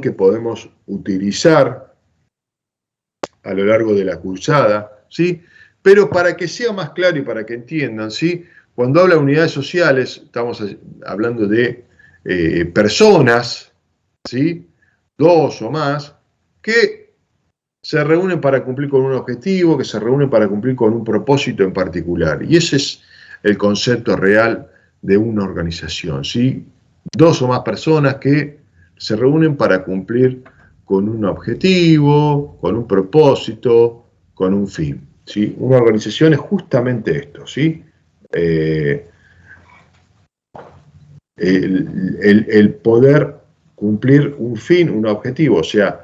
que podemos utilizar a lo largo de la cursada, ¿sí? Pero para que sea más claro y para que entiendan, ¿sí? Cuando habla de unidades sociales, estamos hablando de personas, ¿sí? 2 o más, que se reúnen para cumplir con un objetivo, que se reúnen para cumplir con un propósito en particular. Y ese es el concepto real de una organización, ¿sí? 2 o más personas que se reúnen para cumplir con un objetivo, con un propósito, con un fin, ¿sí? Una organización es justamente esto, ¿sí? El poder cumplir un fin, un objetivo, o sea,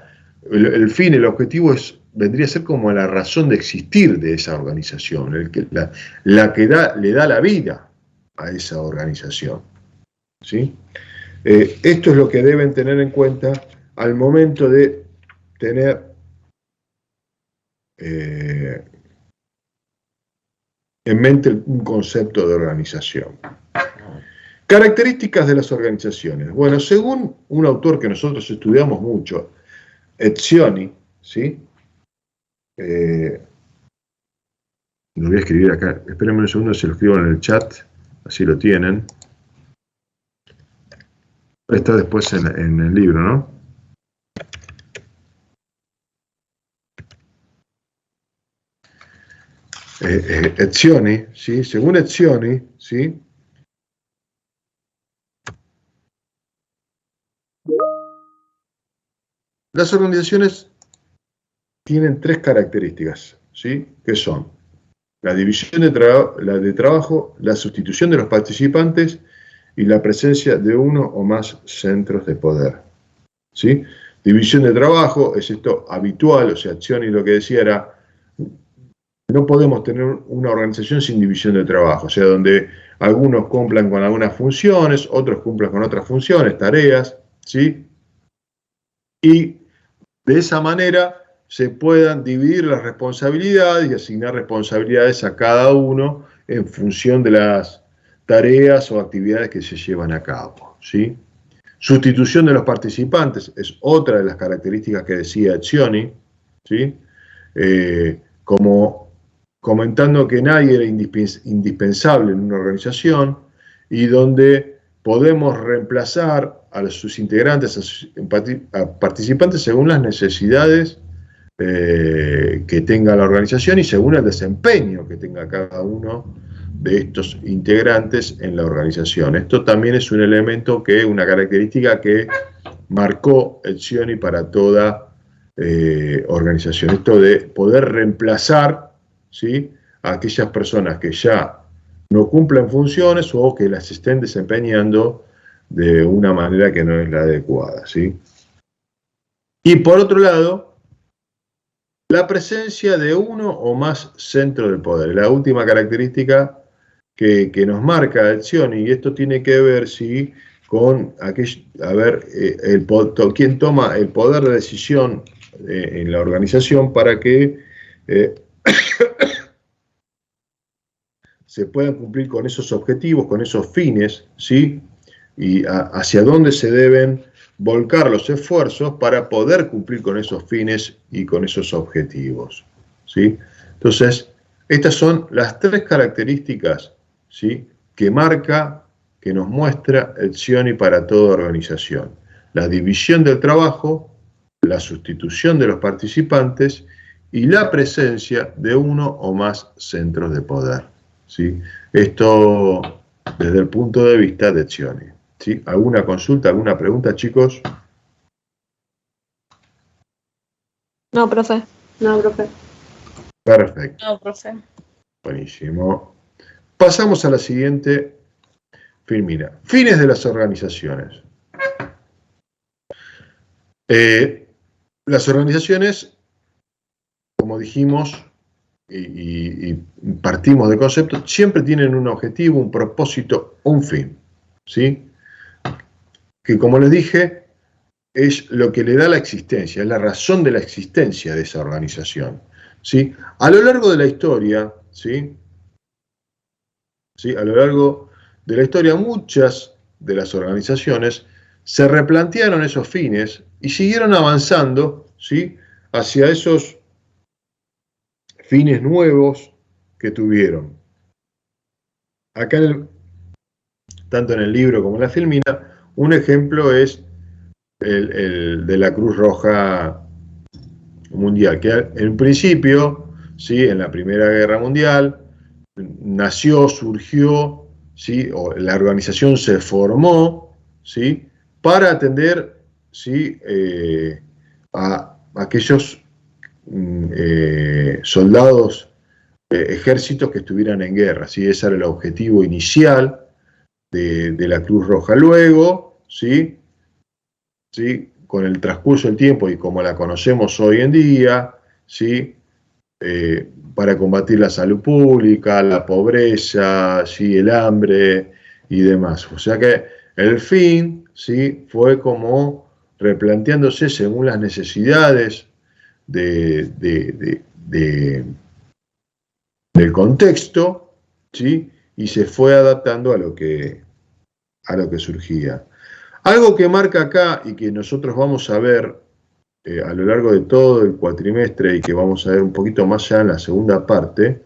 el fin, el objetivo vendría a ser como la razón de existir de esa organización, la que le da la vida a esa organización, ¿sí? Esto es lo que deben tener en cuenta al momento de tener en mente un concepto de organización. Características de las organizaciones. Bueno, según un autor que nosotros estudiamos mucho, Etzioni, ¿sí? Lo voy a escribir acá. Espérenme un segundo, se lo escribo en el chat, así lo tienen. Está después en el libro, ¿no? Etzioni, ¿sí? Según Etzioni, ¿sí? Las organizaciones tienen 3 características, ¿sí? Que son la división de trabajo, la sustitución de los participantes y la presencia de uno o más centros de poder, ¿sí? División de trabajo es esto habitual, o sea, Etzioni lo que decía era, no podemos tener una organización sin división de trabajo, o sea, donde algunos cumplan con algunas funciones, otros cumplan con otras funciones, tareas, ¿sí? Y de esa manera se puedan dividir las responsabilidades y asignar responsabilidades a cada uno en función de las tareas o actividades que se llevan a cabo, ¿sí? Sustitución de los participantes es otra de las características que decía Etzioni, ¿sí? Como comentando que nadie era indispensable en una organización y donde podemos reemplazar a sus integrantes, a sus participantes según las necesidades que tenga la organización y según el desempeño que tenga cada uno de estos integrantes en la organización. Esto también es un elemento una característica que marcó Etzioni para toda organización. Esto de poder reemplazar, ¿sí?, a aquellas personas que ya no cumplen funciones o que las estén desempeñando de una manera que no es la adecuada, ¿sí? Y por otro lado, la presencia de uno o más centros de poder. La última característica que nos marca Etzioni, y esto tiene que ver, ¿sí?, con quién toma el poder de decisión en la organización para que se puedan cumplir con esos objetivos, con esos fines, ¿sí?, y hacia dónde se deben volcar los esfuerzos para poder cumplir con esos fines y con esos objetivos, ¿sí? Entonces, estas son las 3 características, ¿sí?, que nos muestra Etzioni para toda organización. La división del trabajo, la sustitución de los participantes y la presencia de uno o más centros de poder, ¿sí? Esto desde el punto de vista de Etzioni, ¿sí? ¿Alguna consulta, alguna pregunta, chicos? No, profe. No, profe. Perfecto. No, profe. Buenísimo. Pasamos a la siguiente. Mira, fines de las organizaciones. Las organizaciones, como dijimos, y partimos de conceptos, siempre tienen un objetivo, un propósito, un fin, ¿sí? Que, como les dije, es lo que le da la existencia, es la razón de la existencia de esa organización, ¿sí? A lo largo de la historia, ¿sí? A lo largo de la historia, muchas de las organizaciones se replantearon esos fines y siguieron avanzando, ¿sí?, hacia esos fines nuevos que tuvieron. Acá, tanto en el libro como en la filmina, un ejemplo es el de la Cruz Roja Mundial, que en principio, ¿sí?, en la Primera Guerra Mundial, nació, surgió, ¿sí?, o la organización se formó, ¿sí?, para atender, ¿sí?, a aquellos soldados, ejércitos que estuvieran en guerra, ¿sí? Ese era el objetivo inicial de la Cruz Roja. Luego, ¿sí?, ¿sí?, con el transcurso del tiempo y como la conocemos hoy en día, ¿sí?, para combatir la salud pública, la pobreza, ¿sí?, el hambre y demás. O sea que el fin, ¿sí?, fue como replanteándose según las necesidades del contexto, ¿sí?, y se fue adaptando a lo que surgía. Algo que marca acá y que nosotros vamos a ver a lo largo de todo el cuatrimestre y que vamos a ver un poquito más allá en la segunda parte,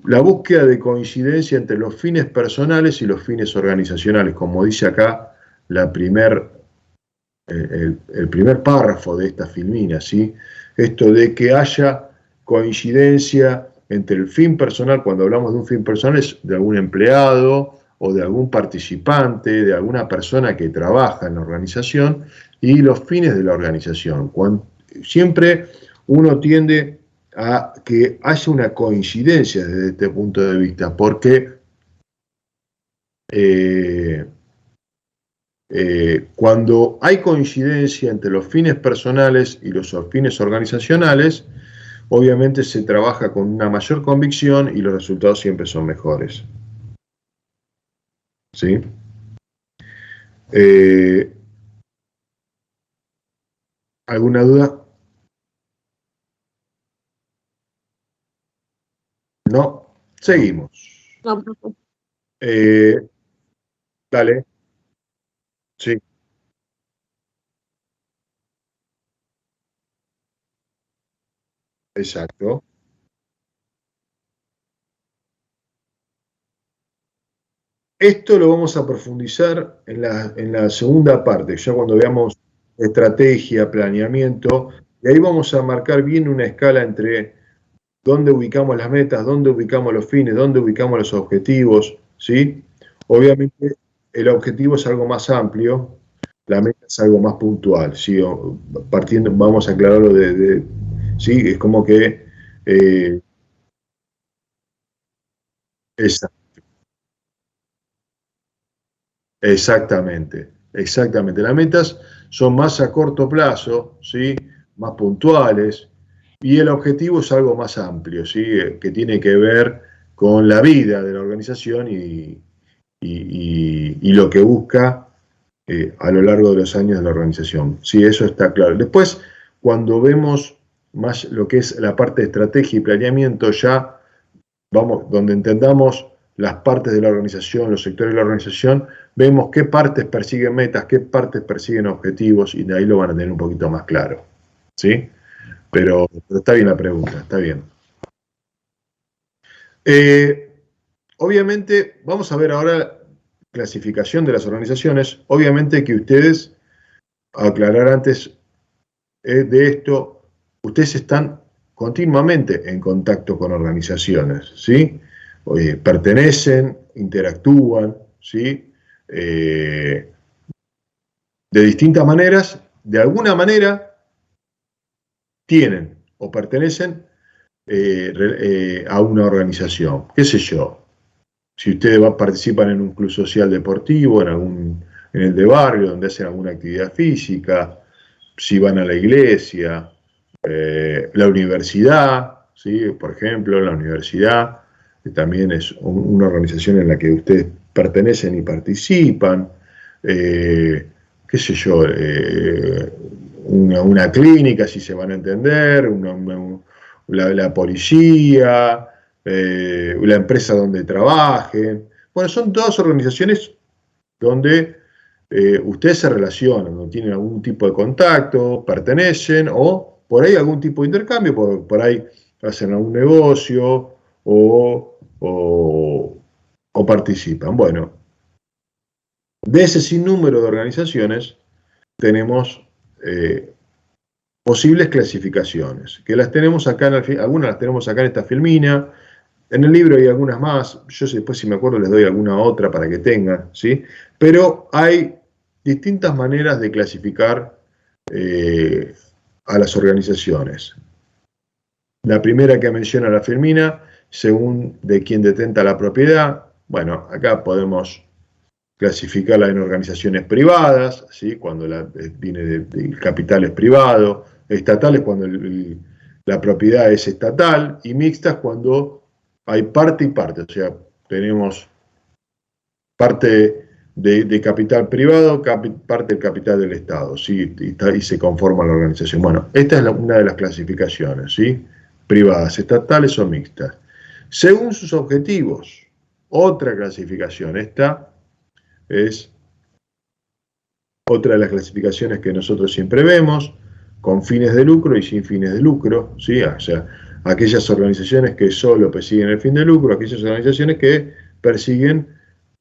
la búsqueda de coincidencia entre los fines personales y los fines organizacionales, como dice acá el primer párrafo de esta filmina, ¿sí? Esto de que haya coincidencia entre el fin personal, cuando hablamos de un fin personal, es de algún empleado o de algún participante, de alguna persona que trabaja en la organización, y los fines de la organización. Siempre uno tiende a que haya una coincidencia desde este punto de vista, porque cuando hay coincidencia entre los fines personales y los fines organizacionales, obviamente se trabaja con una mayor convicción y los resultados siempre son mejores. ¿Sí? ¿Alguna duda? No. Seguimos. No, profe. Dale. Sí. Exacto. Esto lo vamos a profundizar en la segunda parte, ya cuando veamos estrategia, planeamiento, y ahí vamos a marcar bien una escala entre dónde ubicamos las metas, dónde ubicamos los fines, dónde ubicamos los objetivos, ¿sí? Obviamente el objetivo es algo más amplio, la meta es algo más puntual, ¿sí? Partiendo, vamos a aclararlo ¿sí? Es como que esa, exactamente, exactamente. Las metas son más a corto plazo, ¿sí?, más puntuales, y el objetivo es algo más amplio, ¿sí?, que tiene que ver con la vida de la organización y lo que busca a lo largo de los años de la organización. Sí, eso está claro. Después, cuando vemos más lo que es la parte de estrategia y planeamiento, ya vamos, donde entendamos las partes de la organización, los sectores de la organización, vemos qué partes persiguen metas, qué partes persiguen objetivos, y de ahí lo van a tener un poquito más claro. ¿Sí? Pero está bien la pregunta, está bien. Obviamente, vamos a ver ahora clasificación de las organizaciones. Obviamente que ustedes, aclarar antes de esto, ustedes están continuamente en contacto con organizaciones, ¿sí? Pertenecen, interactúan, ¿sí? De distintas maneras, de alguna manera, tienen o pertenecen a una organización. ¿Qué sé yo? Si ustedes participan en un club social deportivo, en el de barrio, donde hacen alguna actividad física, si van a la iglesia, la universidad, ¿sí? Por ejemplo, la universidad también es una organización en la que ustedes pertenecen y participan, qué sé yo, una clínica, si se van a entender, la policía, la empresa donde trabajen. Bueno, son todas organizaciones donde ustedes se relacionan, no tienen algún tipo de contacto, pertenecen, o por ahí algún tipo de intercambio, por ahí hacen algún negocio o participan. Bueno, de ese sinnúmero de organizaciones tenemos posibles clasificaciones, que las tenemos acá, algunas las tenemos acá en esta filmina. En el libro hay algunas más, yo después si me acuerdo les doy alguna otra para que tengan, ¿sí? Pero hay distintas maneras de clasificar a las organizaciones. La primera que menciona la Firmina, según de quien detenta la propiedad, bueno, acá podemos clasificarla en organizaciones privadas, ¿sí? Cuando viene del capital es privado, estatales cuando la propiedad es estatal, y mixtas cuando hay parte y parte, o sea, tenemos parte de capital privado, parte del capital del Estado, ¿sí? Y se conforma la organización. Bueno, esta es una de las clasificaciones, ¿sí? Privadas, estatales o mixtas. Según sus objetivos, otra clasificación, esta es otra de las clasificaciones que nosotros siempre vemos, con fines de lucro y sin fines de lucro, ¿sí? O sea, aquellas organizaciones que solo persiguen el fin de lucro, aquellas organizaciones que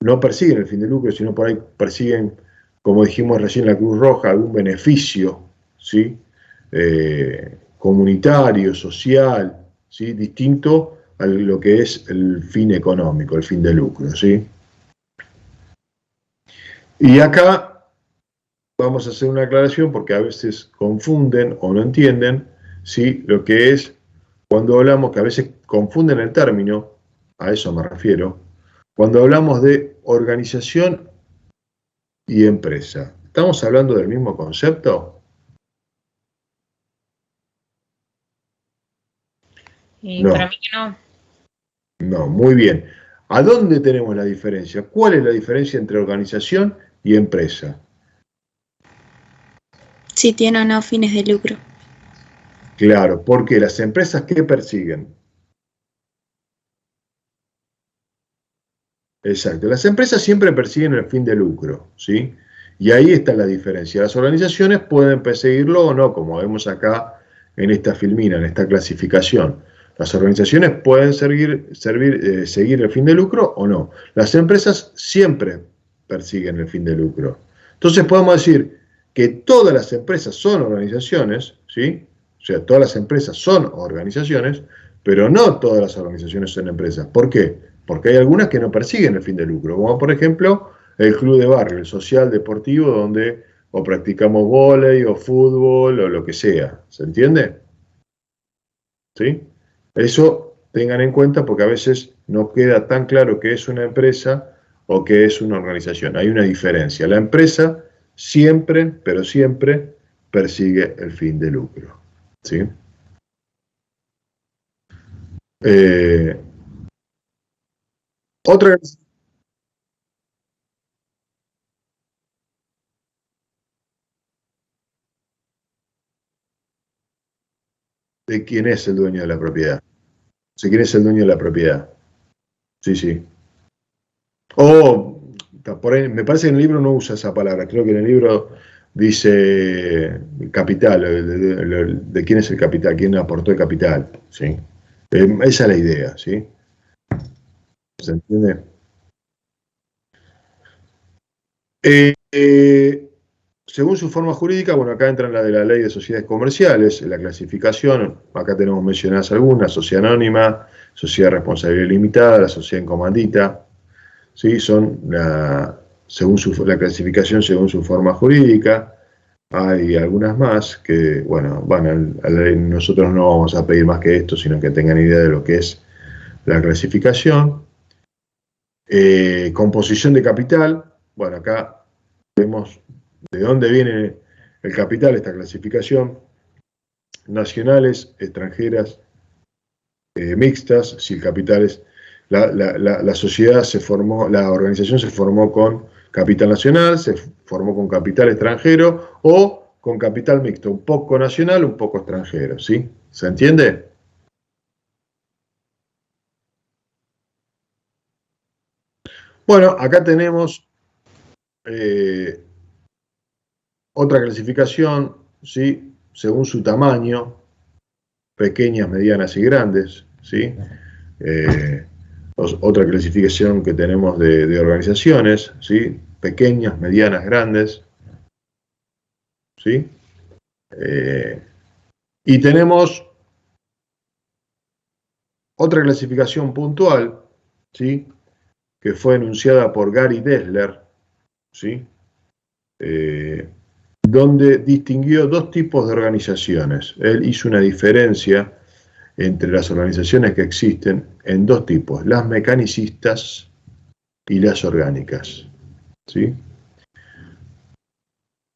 no persiguen el fin de lucro, sino por ahí persiguen, como dijimos recién, la Cruz Roja, algún beneficio, ¿sí? Comunitario, social, ¿sí? Distinto a lo que es el fin económico, el fin de lucro, ¿sí? Y acá vamos a hacer una aclaración porque a veces confunden o no entienden, ¿sí? Lo que es cuando hablamos, que a veces confunden el término, a eso me refiero, cuando hablamos de organización y empresa. ¿Estamos hablando del mismo concepto? Y No, para mí que no. no, muy bien. ¿A dónde tenemos la diferencia? ¿Cuál es la diferencia entre organización y empresa? Si tiene o no fines de lucro. Claro, porque las empresas, ¿qué persiguen? Exacto. Las empresas siempre persiguen el fin de lucro, ¿sí? Y ahí está la diferencia. Las organizaciones pueden perseguirlo o no, como vemos acá en esta filmina, en esta clasificación. Las organizaciones pueden seguir el fin de lucro o no. Las empresas siempre persiguen el fin de lucro. Entonces podemos decir que todas las empresas son organizaciones, ¿sí? O sea, todas las empresas son organizaciones, pero no todas las organizaciones son empresas. ¿Por qué? Porque hay algunas que no persiguen el fin de lucro, como por ejemplo el club de barrio, el social deportivo, donde o practicamos vóley o fútbol o lo que sea. ¿Se entiende? ¿Sí? Eso tengan en cuenta porque a veces no queda tan claro qué es una empresa o qué es una organización. Hay una diferencia. La empresa siempre, pero siempre, persigue el fin de lucro. ¿Sí? Eh, otra. ¿De quién es el dueño de la propiedad? O sea, ¿quién es el dueño de la propiedad? Sí, sí. O, por ahí, me parece que en el libro no usa esa palabra, creo que en el libro dice capital, de quién es el capital, quién aportó el capital, ¿sí? Esa es la idea, ¿sí? ¿Se entiende? Eh, eh, Según su forma jurídica, bueno, acá entra la de la ley de sociedades comerciales, en la clasificación, acá tenemos mencionadas algunas, sociedad anónima, sociedad de responsabilidad limitada, la sociedad en comandita, ¿sí? Son según la clasificación según su forma jurídica. Hay algunas más que, bueno, nosotros no vamos a pedir más que esto, sino que tengan idea de lo que es la clasificación. Composición de capital, bueno, acá vemos de dónde viene el capital, esta clasificación, nacionales, extranjeras, mixtas, si el capital es, la sociedad se formó, la organización se formó con capital nacional, se formó con capital extranjero o con capital mixto, un poco nacional, un poco extranjero, ¿sí? ¿Se entiende? Bueno, acá tenemos otra clasificación, ¿sí? Según su tamaño, pequeñas, medianas y grandes, ¿sí? Otra clasificación que tenemos de organizaciones, ¿sí? Pequeñas, medianas, grandes, ¿sí? Y tenemos otra clasificación puntual, ¿sí? Que fue enunciada por Gary Dessler, ¿sí? Donde distinguió dos tipos de organizaciones. Él hizo una diferencia entre las organizaciones que existen en dos tipos, las mecanicistas y las orgánicas, ¿sí?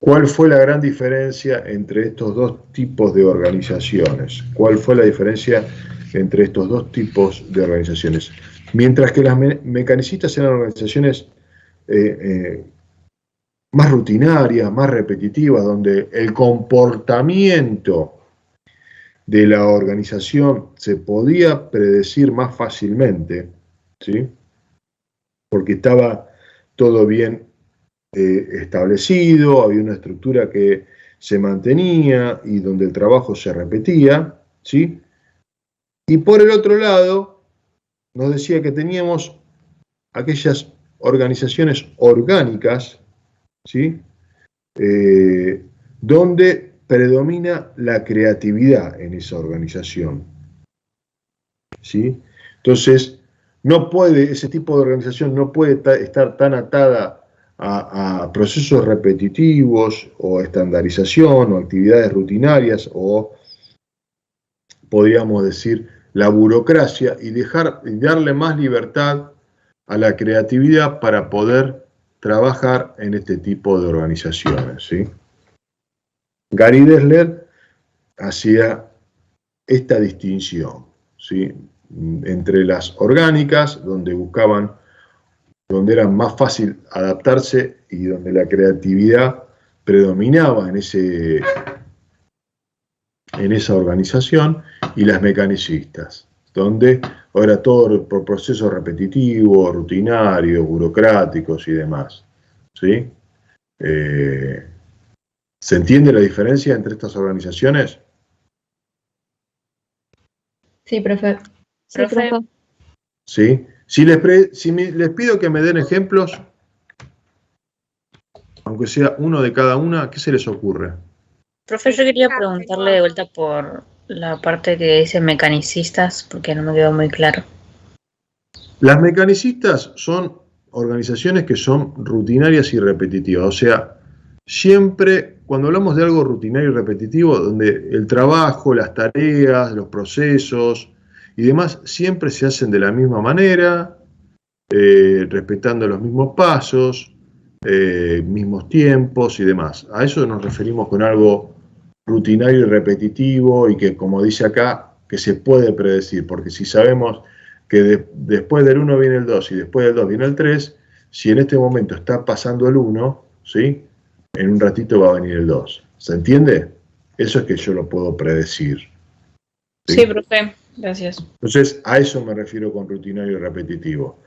¿Cuál fue la gran diferencia entre estos dos tipos de organizaciones? ¿Cuál fue la diferencia entre estos dos tipos de organizaciones? Mientras que las mecanicistas eran organizaciones más rutinarias, más repetitivas, donde el comportamiento de la organización se podía predecir más fácilmente, ¿sí? Porque estaba todo bien establecido, había una estructura que se mantenía y donde el trabajo se repetía, ¿sí? Y por el otro lado, nos decía que teníamos aquellas organizaciones orgánicas, ¿sí? Donde predomina la creatividad en esa organización, ¿sí? Entonces, ese tipo de organización no puede estar tan atada a procesos repetitivos o estandarización o actividades rutinarias o, podríamos decir, la burocracia y darle más libertad a la creatividad para poder trabajar en este tipo de organizaciones, ¿sí? Gary Dessler hacía esta distinción, ¿sí? Entre las orgánicas, donde era más fácil adaptarse y donde la creatividad predominaba en esa organización, y las mecanicistas, donde era todo por procesos repetitivos, rutinarios, burocráticos y demás, ¿sí? ¿Se entiende la diferencia entre estas organizaciones? Sí, profe. Sí, profe. ¿Sí? Si les pido que me den ejemplos, aunque sea uno de cada una, ¿qué se les ocurre? Profe, yo quería preguntarle de vuelta por la parte que dice mecanicistas, porque no me quedó muy claro. Las mecanicistas son organizaciones que son rutinarias y repetitivas, o sea, siempre cuando hablamos de algo rutinario y repetitivo, donde el trabajo, las tareas, los procesos y demás siempre se hacen de la misma manera, respetando los mismos pasos, mismos tiempos y demás. A eso nos referimos con algo rutinario y repetitivo y que, como dice acá, que se puede predecir, porque si sabemos que después del 1 viene el 2 y después del 2 viene el 3, si en este momento está pasando el 1, ¿sí? En un ratito va a venir el 2. ¿Se entiende? Eso es que yo lo puedo predecir. Sí, profe. Gracias. Entonces, a eso me refiero con rutinario y repetitivo.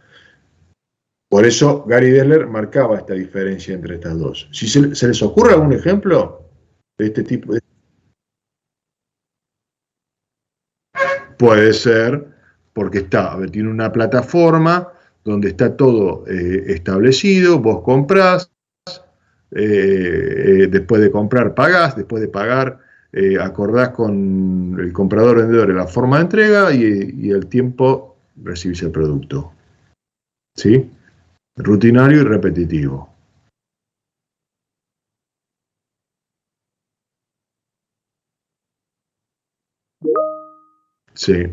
Por eso Gary Dessler marcaba esta diferencia entre estas dos. Si se les ocurre algún ejemplo de este tipo, puede ser porque tiene una plataforma donde está todo establecido, vos comprás, después de comprar pagás, después de pagar acordás con el comprador vendedor en la forma de entrega y el tiempo recibís el producto. ¿Sí? Rutinario y repetitivo. Sí.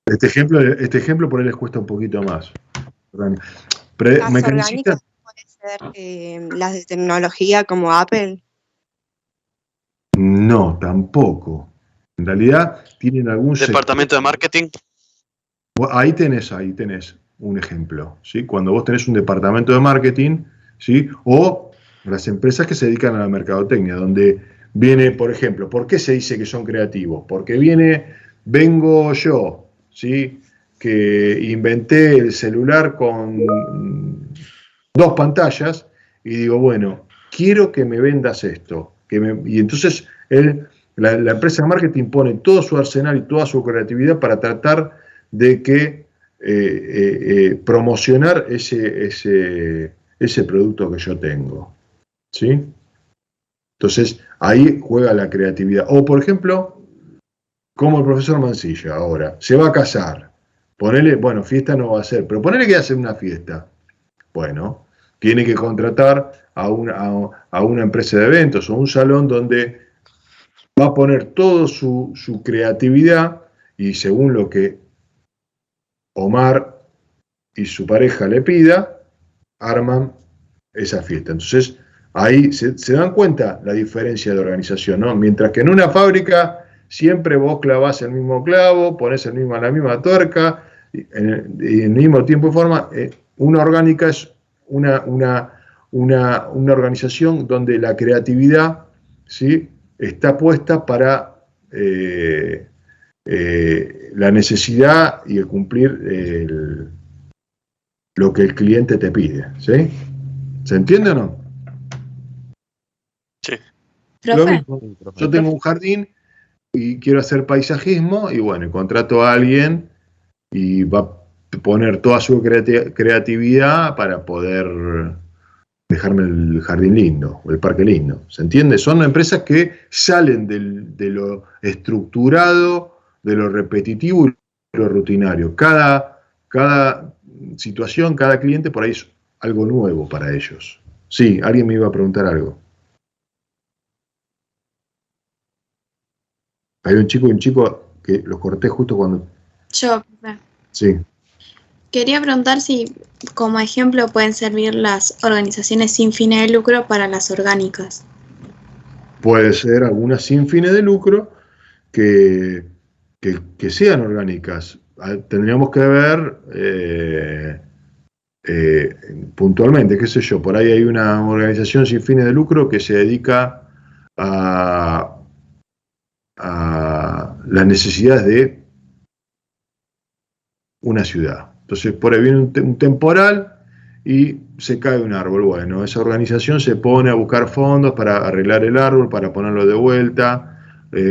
Este ejemplo por ahí les cuesta un poquito más. ¿Las orgánicas pueden ser las de tecnología como Apple? No, tampoco. En realidad tienen algún departamento de marketing. Ahí tenés un ejemplo, ¿sí? Cuando vos tenés un departamento de marketing, ¿sí? O las empresas que se dedican a la mercadotecnia, donde viene, por ejemplo, ¿por qué se dice que son creativos? Porque vengo yo, ¿sí? Que inventé el celular con 2 pantallas y digo, bueno, quiero que me vendas esto. Y entonces la empresa de marketing pone todo su arsenal y toda su creatividad para tratar de que promocionar ese producto que yo tengo. ¿Sí? Entonces, ahí juega la creatividad. O, por ejemplo, como el profesor Mancilla ahora, se va a casar. Ponele, bueno, fiesta no va a hacer, pero ponele que hace una fiesta. Bueno, tiene que contratar a una empresa de eventos o un salón donde va a poner toda su creatividad y según lo que Omar y su pareja le pida, arman esa fiesta. Entonces, ahí se dan cuenta la diferencia de organización, ¿no? Mientras que en una fábrica siempre vos clavás el mismo clavo, ponés la misma tuerca, y en el mismo tiempo y forma, una orgánica es una organización donde la creatividad, ¿sí?, está puesta para la necesidad y el cumplir lo que el cliente te pide, ¿sí? ¿Se entiende o no? Sí. Lo mismo. Yo tengo un jardín y quiero hacer paisajismo y bueno, contrato a alguien y va a poner toda su creatividad para poder dejarme el jardín lindo, o el parque lindo. ¿Se entiende? Son empresas que salen de lo estructurado, de lo repetitivo y de lo rutinario. Cada situación, cada cliente por ahí es algo nuevo para ellos. Sí, alguien me iba a preguntar algo. Hay un chico que los corté justo cuando... Yo. Sí. Quería preguntar si, como ejemplo, pueden servir las organizaciones sin fines de lucro para las orgánicas. Puede ser algunas sin fines de lucro que sean orgánicas. Tendríamos que ver puntualmente, qué sé yo, por ahí hay una organización sin fines de lucro que se dedica a las necesidades de una ciudad. Entonces, por ahí viene un temporal y se cae un árbol. Bueno, esa organización se pone a buscar fondos para arreglar el árbol, para ponerlo de vuelta,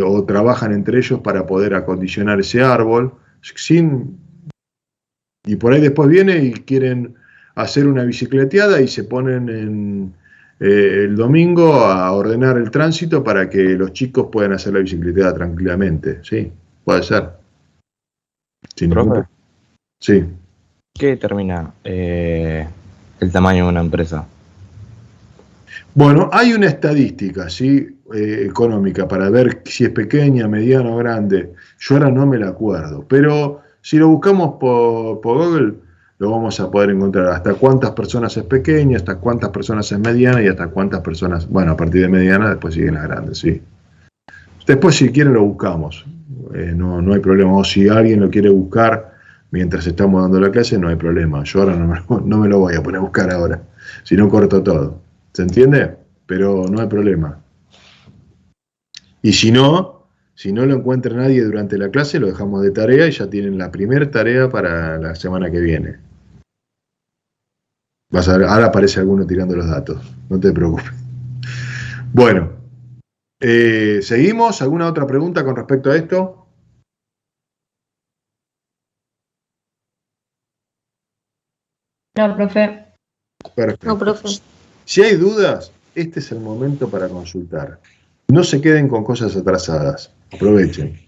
o trabajan entre ellos para poder acondicionar ese árbol, y por ahí después viene y quieren hacer una bicicleteada y se ponen el domingo a ordenar el tránsito para que los chicos puedan hacer la bicicleteada tranquilamente. Sí, puede ser. Sin ningún... Sí. ¿Qué determina el tamaño de una empresa? Bueno, hay una estadística, ¿sí?, económica para ver si es pequeña, mediana o grande. Yo ahora no me la acuerdo, pero si lo buscamos por Google, lo vamos a poder encontrar. Hasta cuántas personas es pequeña, hasta cuántas personas es mediana y hasta cuántas personas, bueno, a partir de mediana después siguen las grandes, sí. Después si quieren lo buscamos, no hay problema. O si alguien lo quiere buscar mientras estamos dando la clase, no hay problema. Yo ahora no me lo voy a poner a buscar ahora, si no corto todo. ¿Se entiende? Pero no hay problema. Y si no lo encuentra nadie durante la clase, lo dejamos de tarea y ya tienen la primera tarea para la semana que viene. Vas a ver, ahora aparece alguno tirando los datos, no te preocupes. Bueno, ¿seguimos? ¿Alguna otra pregunta con respecto a esto? No, profe. Perfecto. No, profe. Si hay dudas, este es el momento para consultar. No se queden con cosas atrasadas. Aprovechen.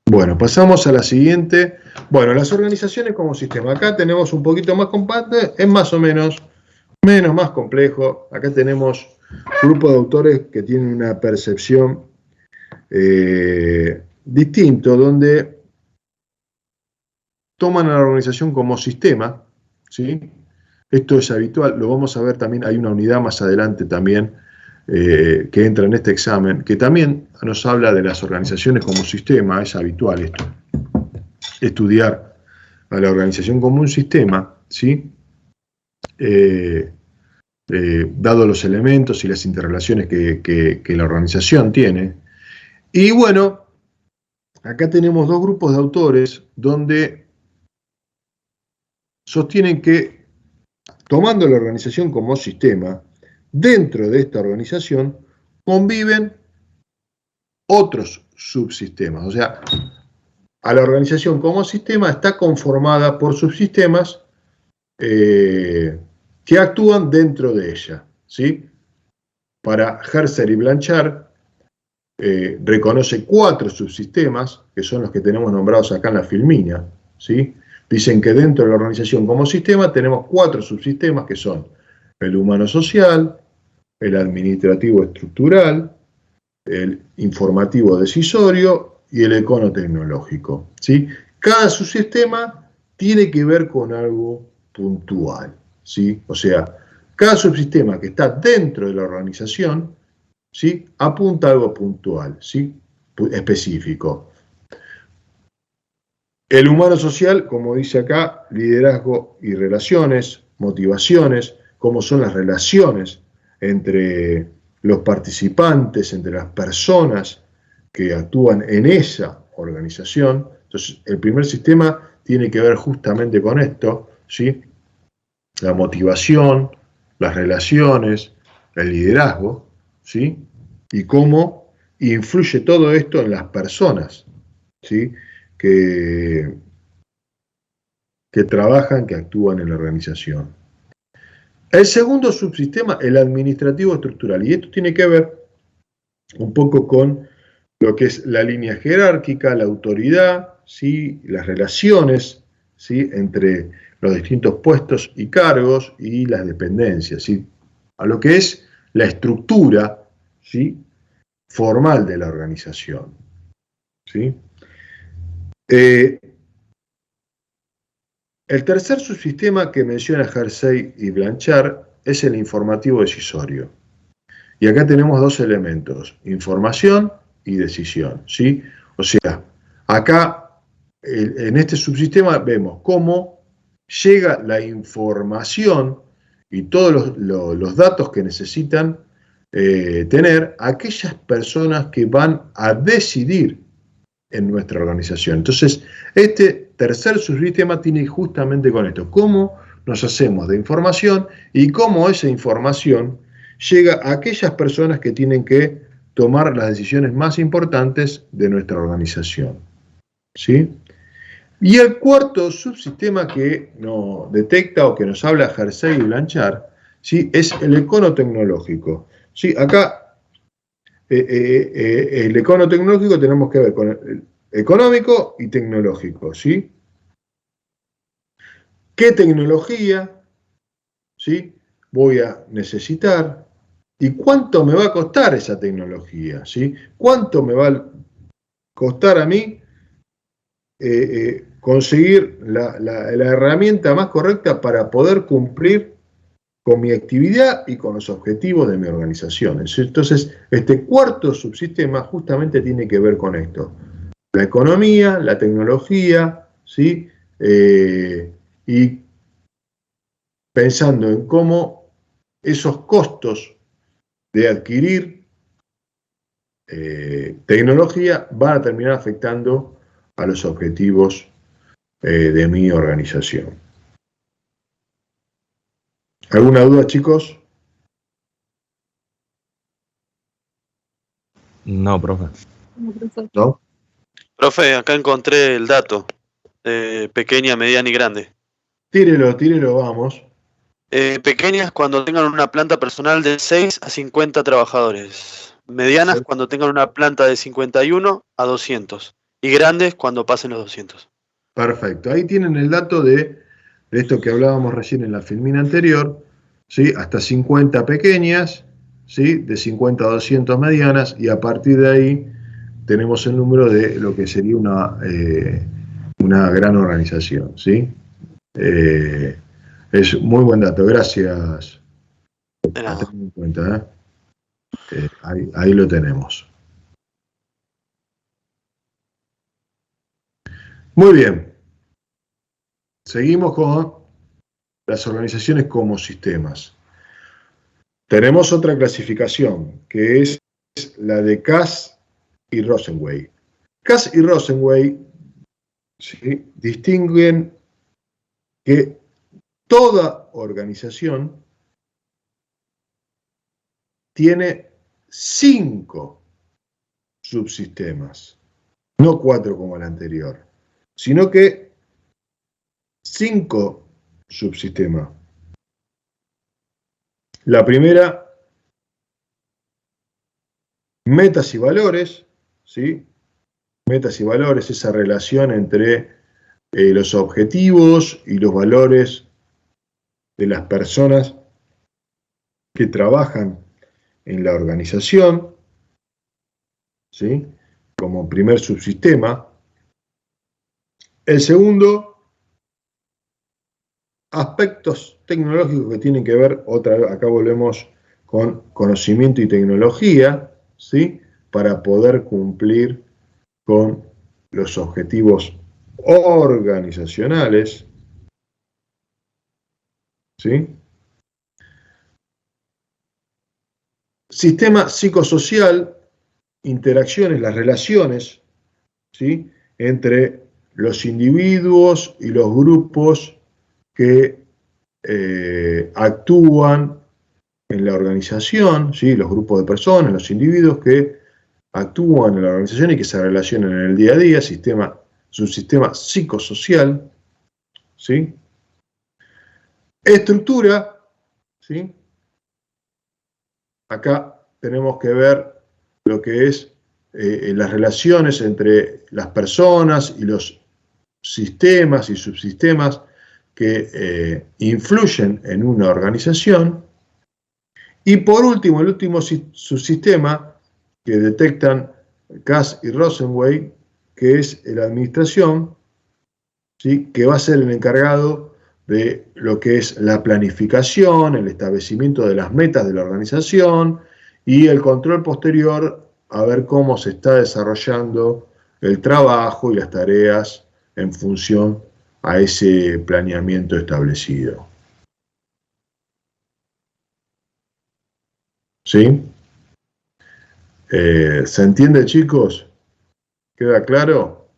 Bueno, pasamos a la siguiente. Bueno, las organizaciones como sistema. Acá tenemos un poquito más compacto, es más o menos más complejo. Acá tenemos un grupo de autores que tienen una percepción distinto, donde toman a la organización como sistema, ¿sí? Esto es habitual, lo vamos a ver también, hay una unidad más adelante también que entra en este examen, que también nos habla de las organizaciones como sistema. Es habitual esto, estudiar a la organización como un sistema, ¿sí? Dado los elementos y las interrelaciones que la organización tiene. Y bueno, acá tenemos dos grupos de autores donde sostienen que tomando la organización como sistema, dentro de esta organización conviven otros subsistemas. O sea, a la organización como sistema está conformada por subsistemas que actúan dentro de ella, ¿sí? Para Herzog y Blanchard reconoce 4 subsistemas, que son los que tenemos nombrados acá en la filmina, ¿sí? Dicen que dentro de la organización como sistema tenemos 4 subsistemas que son el humano social, el administrativo estructural, el informativo decisorio y el econotecnológico, ¿sí? Cada subsistema tiene que ver con algo puntual, ¿sí? O sea, cada subsistema que está dentro de la organización, ¿sí? Apunta a algo puntual, ¿sí? Específico. El humano social, como dice acá, liderazgo y relaciones, motivaciones, cómo son las relaciones entre los participantes, entre las personas que actúan en esa organización. Entonces, el primer sistema tiene que ver justamente con esto, ¿sí? La motivación, las relaciones, el liderazgo, ¿sí? Y cómo influye todo esto en las personas, ¿sí? Que trabajan, que actúan en la organización. El segundo subsistema, el administrativo estructural, y esto tiene que ver un poco con lo que es la línea jerárquica, la autoridad, ¿sí? Las relaciones, ¿sí? Entre los distintos puestos y cargos y las dependencias, ¿sí? A lo que es la estructura, ¿sí? Formal de la organización, ¿sí? El tercer subsistema que menciona Herzog y Blanchard es el informativo decisorio. Y acá tenemos 2 elementos, información y decisión, ¿sí? O sea, acá en este subsistema vemos cómo llega la información y todos los datos que necesitan tener aquellas personas que van a decidir en nuestra organización. Entonces, este tercer subsistema tiene justamente con esto, cómo nos hacemos de información y cómo esa información llega a aquellas personas que tienen que tomar las decisiones más importantes de nuestra organización, ¿sí? Y el cuarto subsistema que nos detecta o que nos habla Herzog y Blanchard, ¿sí? Es el econotecnológico, ¿sí? Acá el econotecnológico tenemos que ver con el económico y tecnológico, ¿sí? ¿Qué tecnología, ¿sí? Voy a necesitar? ¿Y cuánto me va a costar esa tecnología? ¿Sí? ¿Cuánto me va a costar a mí conseguir la herramienta más correcta para poder cumplir con mi actividad y con los objetivos de mi organización? Entonces, este cuarto subsistema justamente tiene que ver con esto. La economía, la tecnología, ¿sí? Y pensando en cómo esos costos de adquirir tecnología van a terminar afectando a los objetivos de mi organización. ¿Alguna duda, chicos? No, profe. ¿No? Profe, acá encontré el dato. Pequeña, mediana y grande. Tírelo, vamos. Pequeñas cuando tengan una planta personal de 6 a 50 trabajadores. Medianas cuando tengan una planta de 51 a 200. Y grandes cuando pasen los 200. Perfecto. Ahí tienen el dato de esto que hablábamos recién en la filmina anterior, ¿sí? Hasta 50 pequeñas, ¿sí? De 50 a 200 medianas, y a partir de ahí tenemos el número de lo que sería una gran organización, ¿sí? Es muy buen dato, gracias. A tener en cuenta, ahí lo tenemos. Muy bien. Seguimos con las organizaciones como sistemas. Tenemos otra clasificación, que es la de Cass y Rosenwey. Cass y Rosenwey, ¿sí? Distinguen que toda organización tiene 5 subsistemas, no 4 como el anterior, sino que 5 subsistemas. La primera, metas y valores, ¿sí? Metas y valores, esa relación entre los objetivos y los valores de las personas que trabajan en la organización, ¿sí? Como primer subsistema. El segundo, aspectos tecnológicos que tienen que ver, otra vez, acá volvemos con conocimiento y tecnología, ¿sí? Para poder cumplir con los objetivos organizacionales, ¿sí? Sistema psicosocial, interacciones, las relaciones, ¿sí? Entre los individuos y los grupos que actúan en la organización, ¿sí? Los grupos de personas, los individuos que actúan en la organización y que se relacionan en el día a día, subsistema psicosocial, ¿sí? Estructura, ¿sí? Acá tenemos que ver lo que es las relaciones entre las personas y los sistemas y subsistemas que influyen en una organización. Y por último, el último subsistema que detectan Cass y Rosenway, que es la administración, ¿sí? Que va a ser el encargado de lo que es la planificación, el establecimiento de las metas de la organización y el control posterior a ver cómo se está desarrollando el trabajo y las tareas en función a ese planeamiento establecido. ¿Sí? ¿Se entiende, chicos? ¿Queda claro?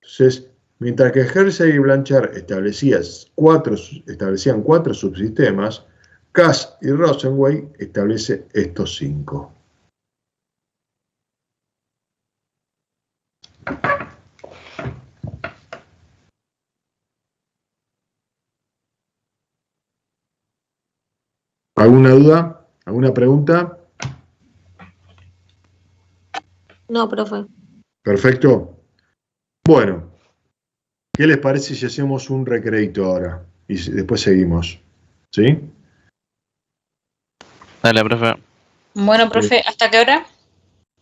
Entonces, mientras que Hersey y Blanchard establecían 4 subsistemas, Cass y Rosenway establece estos 5. ¿Alguna duda? ¿Alguna pregunta? No, profe. Perfecto. Bueno, ¿qué les parece si hacemos un recreito ahora? Y después seguimos. ¿Sí? Dale, profe. Bueno, profe, ¿hasta qué hora?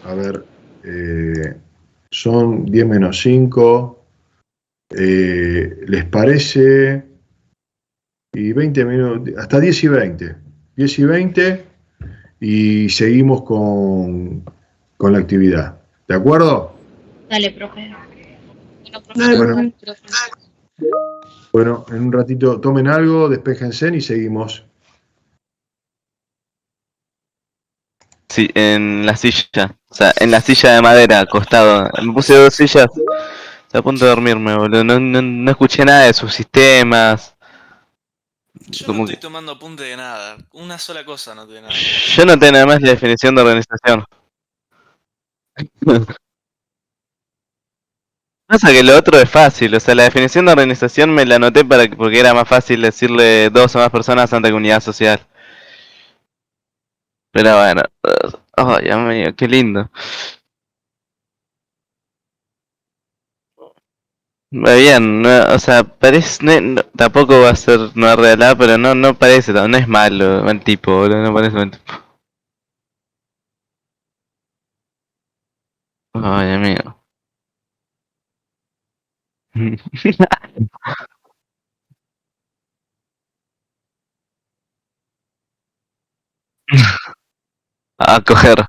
A ver, son 10 menos 5. ¿Les parece? Y 20 minutos, hasta 10 y 20. 10 y 20 y seguimos con la actividad. ¿De acuerdo? Dale, profe. Bueno, en un ratito tomen algo, despéjense y seguimos. Sí, en la silla. O sea, en la silla de madera, acostado. Me puse 2 sillas. Estoy a punto de dormirme, boludo. No escuché nada de sus sistemas. Yo no estoy tomando apunte de nada. Una sola cosa no tiene nada. Yo no tengo nada más la definición de organización. Pasa que lo otro es fácil, o sea, la definición de organización me la anoté porque era más fácil decirle 2 o más personas antes que unidad social. Pero bueno, ay, Dios mío, qué lindo. Va bien, o sea, parece, tampoco va a ser no real, pero no parece, no es malo, mal tipo, boludo, no parece mal tipo. Ay, amigo. A coger.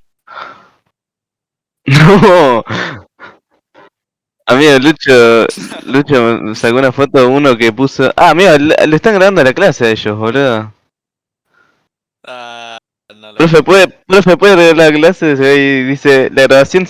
No. Amigo, Lucho me sacó una foto de uno que puso. Ah, amigo, le están grabando la clase a ellos, boludo. Ah, no, Profe, ¿puede revelar la clase? Y dice, la grabación